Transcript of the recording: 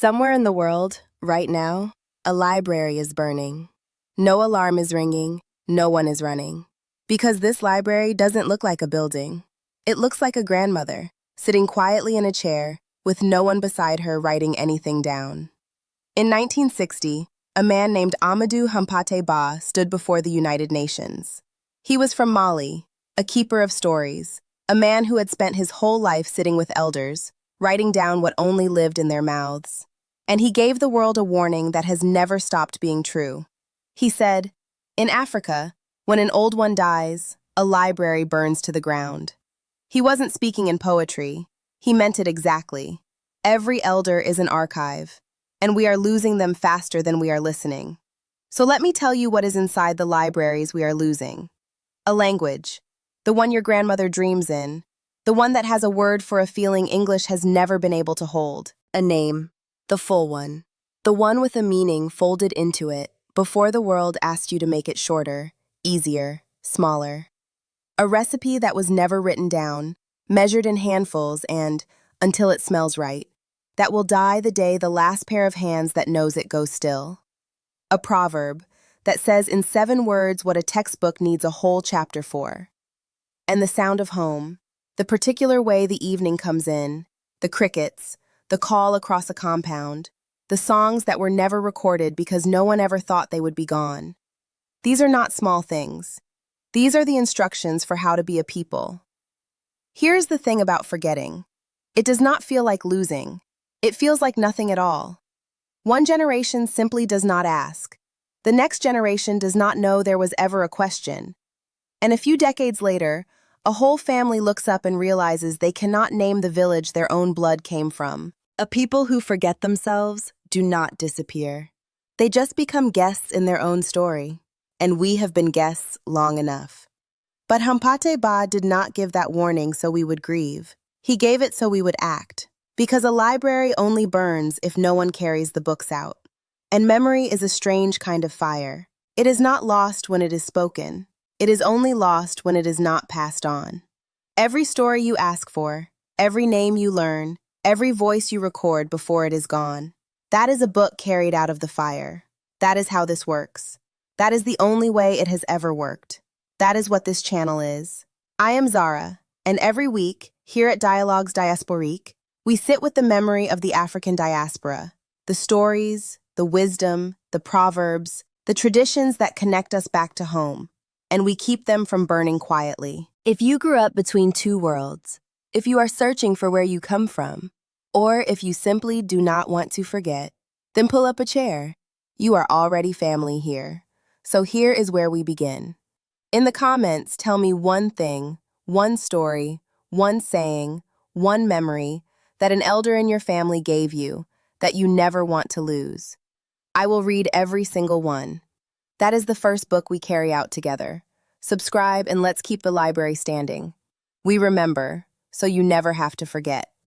Somewhere in the world, right now, a library is burning. No alarm is ringing, no one is running. Because this library doesn't look like a building. It looks like a grandmother, sitting quietly in a chair, with no one beside her writing anything down. In 1960, a man named Amadou Hampâté Bâ stood before the United Nations. He was from Mali, a keeper of stories, a man who had spent his whole life sitting with elders, writing down what only lived in their mouths. And he gave the world a warning that has never stopped being true. He said, "In Africa, when an old one dies, a library burns to the ground." He wasn't speaking in poetry. He meant it exactly. Every elder is an archive, and we are losing them faster than we are listening. So let me tell you what is inside the libraries we are losing. A language, the one your grandmother dreams in, the one that has a word for a feeling English has never been able to hold. A name, the full one, the one with a meaning folded into it before the world asked you to make it shorter, easier, smaller. A recipe that was never written down, measured in handfuls and, until it smells right, that will die the day the last pair of hands that knows it goes still. A proverb that says in 7 words what a textbook needs a whole chapter for. And the sound of home, the particular way the evening comes in, the crickets, the call across a compound, the songs that were never recorded because no one ever thought they would be gone. These are not small things. These are the instructions for how to be a people. Here's the thing about forgetting. It does not feel like losing. It feels like nothing at all. One generation simply does not ask. The next generation does not know there was ever a question. And a few decades later, a whole family looks up and realizes they cannot name the village their own blood came from. A people who forget themselves do not disappear. They just become guests in their own story. And we have been guests long enough. But Hampâté Bâ did not give that warning so we would grieve. He gave it so we would act. Because a library only burns if no one carries the books out. And memory is a strange kind of fire. It is not lost when it is spoken. It is only lost when it is not passed on. Every story you ask for, every name you learn, every voice you record before it is gone, that is a book carried out of the fire. That is how this works. That is the only way it has ever worked. That is what this channel is. I am Zara, and every week, here at Dialogues Diasporiques, we sit with the memory of the African diaspora, the stories, the wisdom, the proverbs, the traditions that connect us back to home, and we keep them from burning quietly. If you grew up between 2 worlds, if you are searching for where you come from, or if you simply do not want to forget, then pull up a chair. You are already family here. So here is where we begin. In the comments, tell me one thing, one story, one saying, one memory that an elder in your family gave you that you never want to lose. I will read every single one. That is the first book we carry out together. Subscribe and let's keep the library standing. We remember, so you never have to forget.